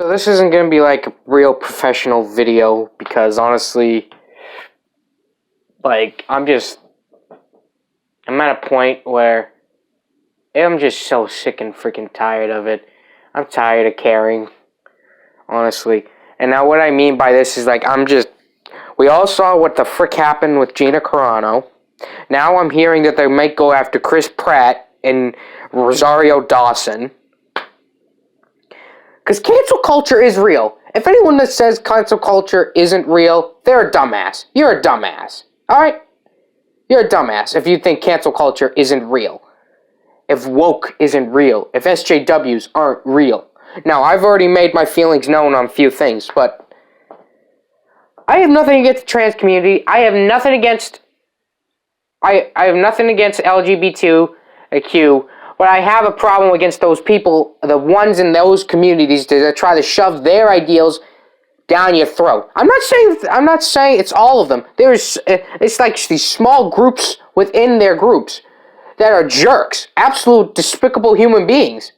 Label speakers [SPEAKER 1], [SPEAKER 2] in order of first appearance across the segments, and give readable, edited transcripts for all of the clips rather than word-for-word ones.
[SPEAKER 1] So this isn't going to be like a real professional video because honestly, like, I'm at a point where I'm just so sick and freaking tired of it. I'm tired of caring, honestly. And now what I mean by this is like, we all saw what the frick happened with Gina Carano. Now I'm hearing that they might go after Chris Pratt and Rosario Dawson. Because cancel culture is real. If anyone that says cancel culture isn't real, they're a dumbass. You're a dumbass. Alright? You're a dumbass if you think cancel culture isn't real. If woke isn't real. If SJWs aren't real. Now, I've already made my feelings known on a few things, but I have nothing against the trans community. I have nothing against LGBTQ, but I have a problem against those people, the ones in those communities that try to shove their ideals down your throat. I'm not saying it's all of them. It's like these small groups within their groups that are jerks, absolute despicable human beings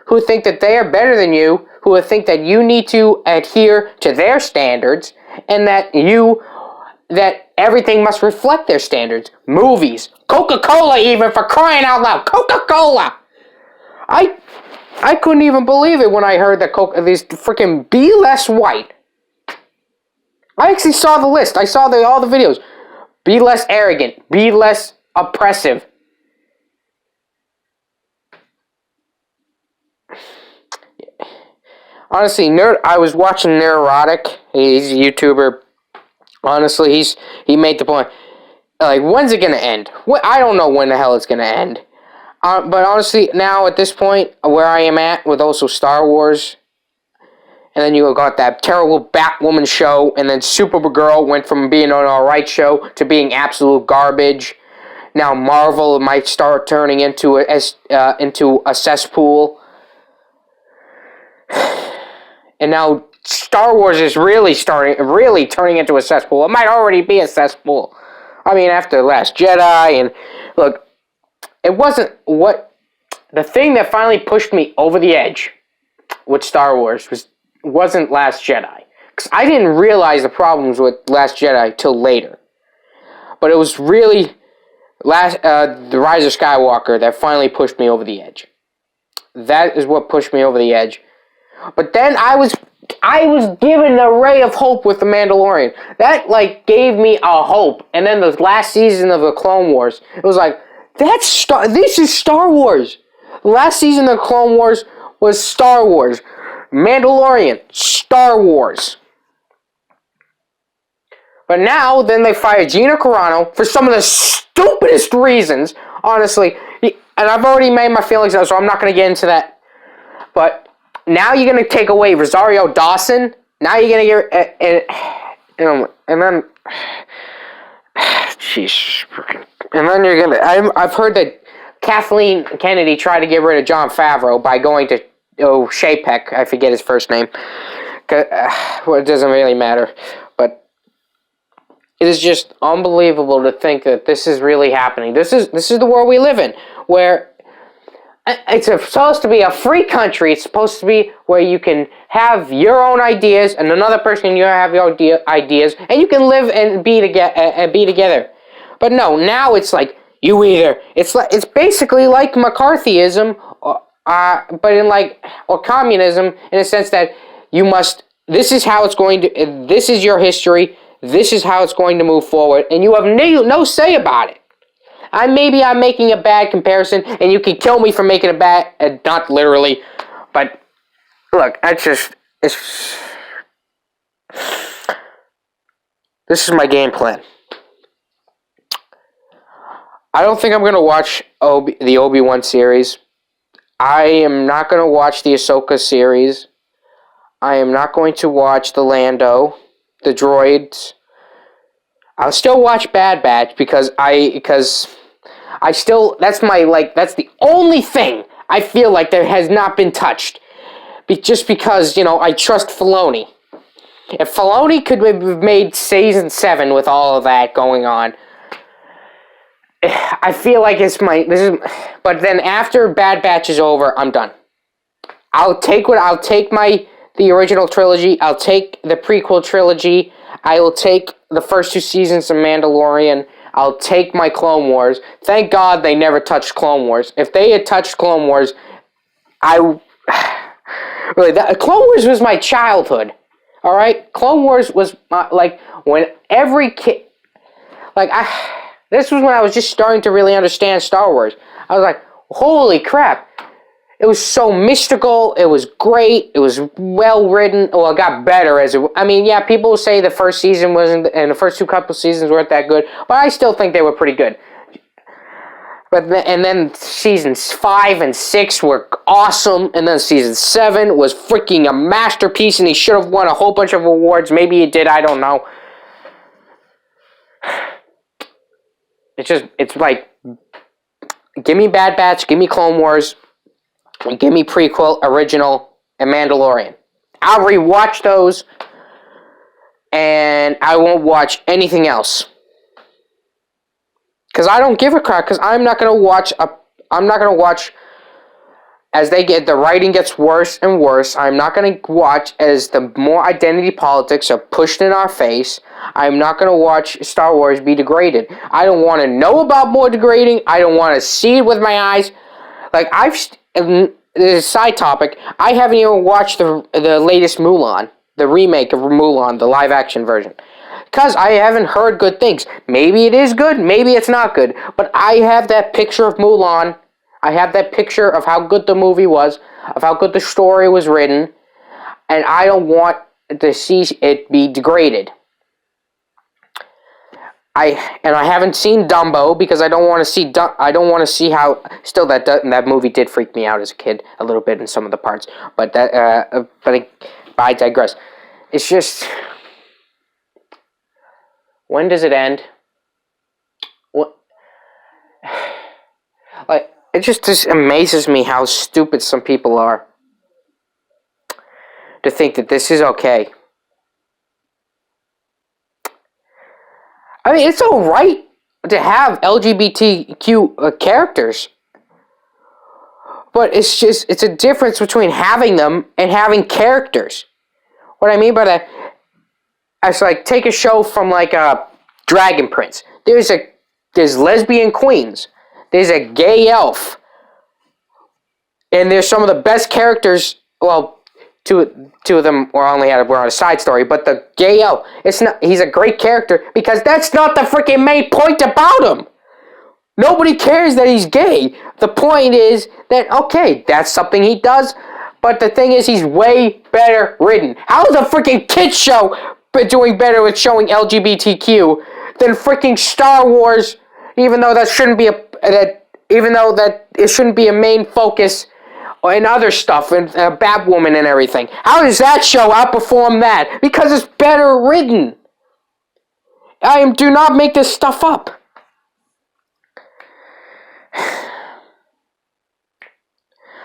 [SPEAKER 1] who think that they are better than you, who think that you need to adhere to their standards, and that everything must reflect their standards. Movies, Coca-Cola, even, for crying out loud, Coca-Cola. I couldn't even believe it when I heard that these freaking Be Less White. I actually saw the list. I saw all the videos. Be less arrogant. Be less oppressive. Honestly, I was watching Neurotic. He's a YouTuber. Honestly, he made the point. Like, when's it gonna end? I don't know when the hell it's gonna end. But honestly, now at this point, where I am at with also Star Wars, and then you got that terrible Batwoman show, and then Supergirl went from being an alright show to being absolute garbage. Now Marvel might start turning into a cesspool. And now Star Wars is really turning into a cesspool. It might already be a cesspool. I mean, after The Last Jedi, and look, it wasn't the thing that finally pushed me over the edge with Star Wars wasn't Last Jedi. Because I didn't realize the problems with Last Jedi till later. But it was really The Rise of Skywalker that finally pushed me over the edge. That is what pushed me over the edge. But then I was given a ray of hope with The Mandalorian. That, like, gave me a hope. And then the last season of the Clone Wars, it was like, this is Star Wars. The last season of Clone Wars was Star Wars. Mandalorian, Star Wars. But now, then they fire Gina Carano for some of the stupidest reasons, honestly. And I've already made my feelings out, so I'm not going to get into that. But now you're going to take away Rosario Dawson. Now you're going to get... And then... Jeez. And then you're going to... I've heard that Kathleen Kennedy tried to get rid of Jon Favreau by going to Chapek. I forget his first name. Well, it doesn't really matter. But it is just unbelievable to think that this is really happening. This is the world we live in, where it's supposed to be a free country. It's supposed to be where you can have your own ideas, and another person you have your ideas, and you can live and be together. But no, now it's like you either. It's basically like McCarthyism, but or communism, in a sense that you must. This is how it's going to. This is your history. This is how it's going to move forward, and you have no say about it. Maybe I'm making a bad comparison, and you can kill me for making a bad, not literally, but look, this is my game plan. I don't think I'm going to watch the Obi-Wan series. I am not going to watch the Ahsoka series. I am not going to watch the Lando, the droids. I'll still watch Bad Batch because that's the only thing I feel like that has not been touched. Just because, I trust Filoni. If Filoni could have made season 7 with all of that going on, I feel like but then after Bad Batch is over, I'm done. I'll take the original trilogy. I'll take the prequel trilogy. I will take the first 2 seasons of Mandalorian. I'll take my Clone Wars. Thank God they never touched Clone Wars. If they had touched Clone Wars, Clone Wars was my childhood. All right, Clone Wars was when every kid, this was when I was just starting to really understand Star Wars. I was like, holy crap. It was so mystical. It was great. It was well written. Well, it got better as it. I mean, yeah, people say the first season wasn't, and the first couple seasons weren't that good, but I still think they were pretty good. And then seasons 5 and 6 were awesome, and then season 7 was freaking a masterpiece, and he should have won a whole bunch of awards. Maybe he did. I don't know. It's like, give me Bad Batch, give me Clone Wars. Give me prequel, original, and Mandalorian. I'll rewatch those, and I won't watch anything else. Because I don't give a crap. Because I'm not gonna watch as the writing gets worse and worse. I'm not gonna watch as the more identity politics are pushed in our face. I'm not gonna watch Star Wars be degraded. I don't want to know about more degrading. I don't want to see it with my eyes. This is a side topic. I haven't even watched the latest Mulan, the remake of Mulan, the live action version, because I haven't heard good things. Maybe it is good, maybe it's not good, but I have that picture of Mulan. I have that picture of how good the movie was, of how good the story was written, and I don't want to see it be degraded. I haven't seen Dumbo because I don't want to see how. Still, that movie did freak me out as a kid a little bit in some of the parts, but I digress. It's just, when does it end? What? It just amazes me how stupid some people are to think that this is okay. I mean, it's alright to have LGBTQ characters. But it's a difference between having them and having characters. What I mean by that, it's like, take a show from Dragon Prince. There's lesbian queens. There's a gay elf. And there's some of the best characters, well, two of them were on a side story, but the gay elf, he's a great character because that's not the freaking main point about him. Nobody cares that he's gay. The point is that, okay, that's something he does, but the thing is he's way better written. How is a freaking kids show doing better with showing LGBTQ than freaking Star Wars, even though that it shouldn't be a main focus and other stuff, and Batwoman and everything. How does that show outperform that? Because it's better written. Do not make this stuff up.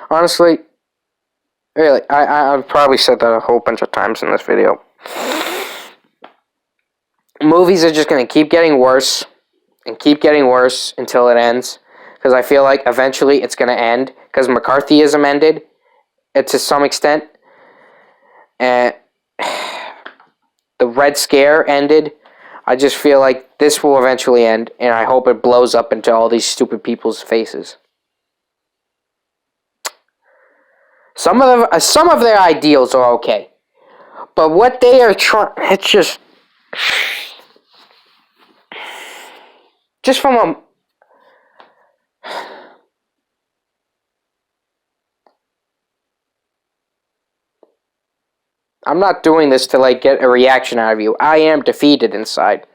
[SPEAKER 1] Honestly, really, I've probably said that a whole bunch of times in this video. Movies are just going to keep getting worse and keep getting worse until it ends. Because I feel like eventually it's going to end. Because McCarthyism ended, to some extent. And the Red Scare ended. I just feel like this will eventually end. And I hope it blows up into all these stupid people's faces. Some of their ideals are okay. But what they are trying... It's just... Just from a... I'm not doing this to get a reaction out of you. I am defeated inside.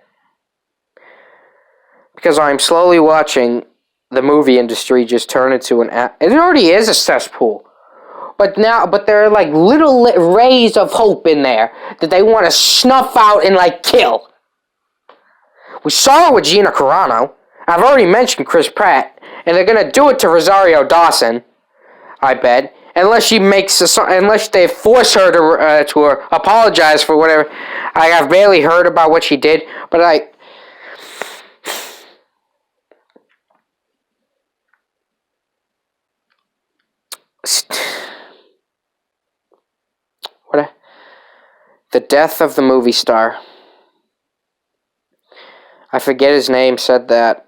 [SPEAKER 1] Because I'm slowly watching the movie industry just turn into it already is a cesspool. But there are little rays of hope in there that they want to snuff out and kill. We saw it with Gina Carano. I've already mentioned Chris Pratt, and they're gonna do it to Rosario Dawson. I bet, unless they force her to apologize for whatever. I have barely heard about what she did, but The death of the movie star. I forget his name, said that.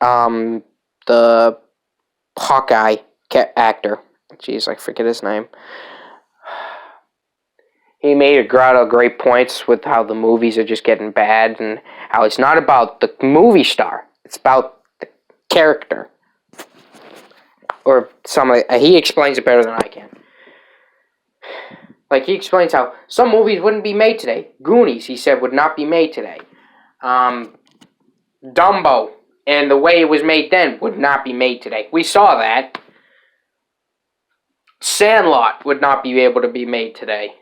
[SPEAKER 1] The Hawkeye actor. Jeez, I forget his name. He made a lot of great points with how the movies are just getting bad and how it's not about the movie star. It's about the character. Or he explains it better than I can. Like, he explains how some movies wouldn't be made today. Goonies, he said, would not be made today. Dumbo, and the way it was made then, would not be made today. We saw that. Sandlot would not be able to be made today.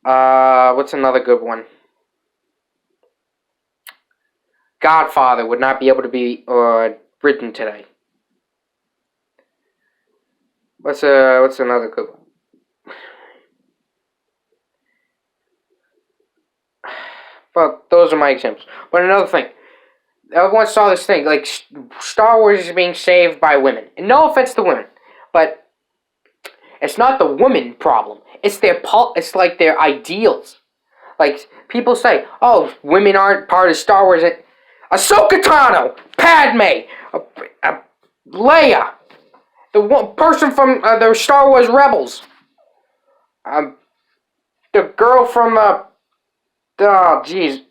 [SPEAKER 1] What's another good one? Godfather would not be able to be written today. What's another good one? Well, those are my examples. But another thing, I once saw this thing, like, Star Wars is being saved by women. And no offense to women, but it's not the women problem. It's it's like their ideals. Like, people say, oh, women aren't part of Star Wars. Ahsoka Tano, Padme, Leia, the one person from the Star Wars Rebels, the girl from oh, jeez,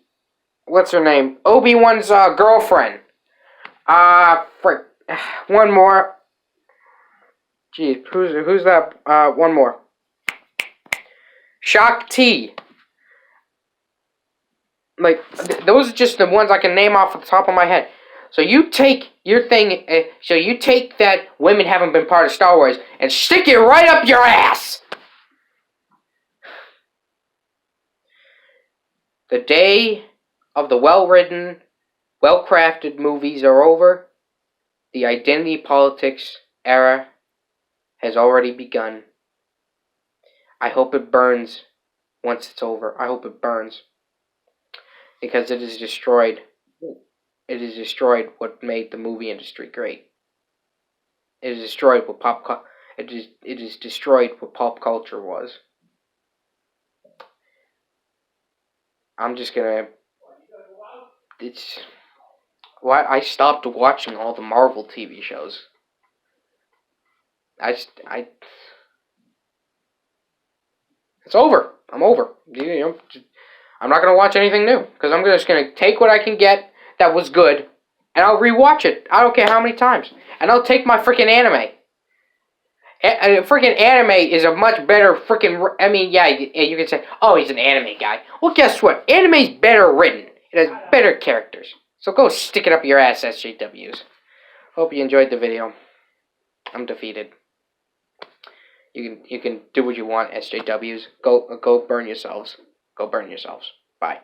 [SPEAKER 1] what's her name? Obi-Wan's girlfriend. One more. Jeez, who's that? One more. Shakti. Like, those are just the ones I can name off the top of my head. So you take your thing, so you take that women haven't been part of Star Wars and stick it right up your ass. The day of the well-written, well-crafted movies are over. The identity politics era has already begun. I hope it burns once it's over. I hope it burns. Because it has destroyed what made the movie industry great. It has destroyed what it has destroyed what pop culture was. I'm just gonna. It's why I stopped watching all the Marvel TV shows. It's over. I'm over. I'm not gonna watch anything new because I'm just gonna take what I can get that was good, and I'll rewatch it. I don't care how many times, and I'll take my freaking anime. Freaking anime is a much better freaking. I mean, yeah, you can say, oh, he's an anime guy. Well, guess what? Anime's better written. It has better characters. So go stick it up your ass, SJWs. Hope you enjoyed the video. I'm defeated. You can do what you want, SJWs. Go burn yourselves. Go burn yourselves. Bye.